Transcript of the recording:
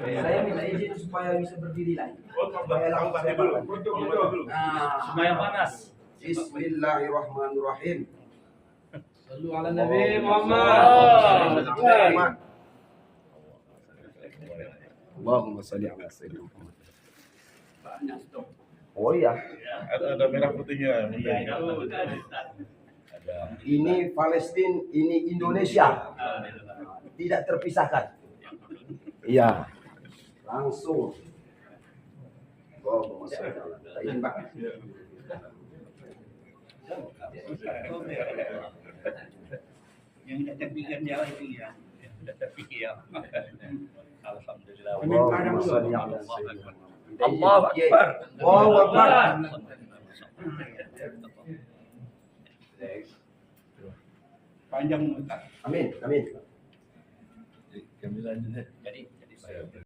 Saya minta izin supaya bisa berdiri lagi. Supaya panas. Bismillahirrahmanirrahim. Sallu ala Nabi Muhammad. Allahumma salli ala sayyidina Muhammad. Oh iya, Ada merah putihnya. ini Palestina, ini Indonesia. Tidak terpisahkan. Iya. Langsung. Allahumma salli ala sayyidina Muhammad. Yang tidak pikir jalan itu ya. Tidak pikir. Alhamdulillah. Allahumma salli ala sayyidina Muhammad. Allahu Akbar. Allahu Akbar. Panjang muka. Amin, amin. Kami lanjut. Jadi saya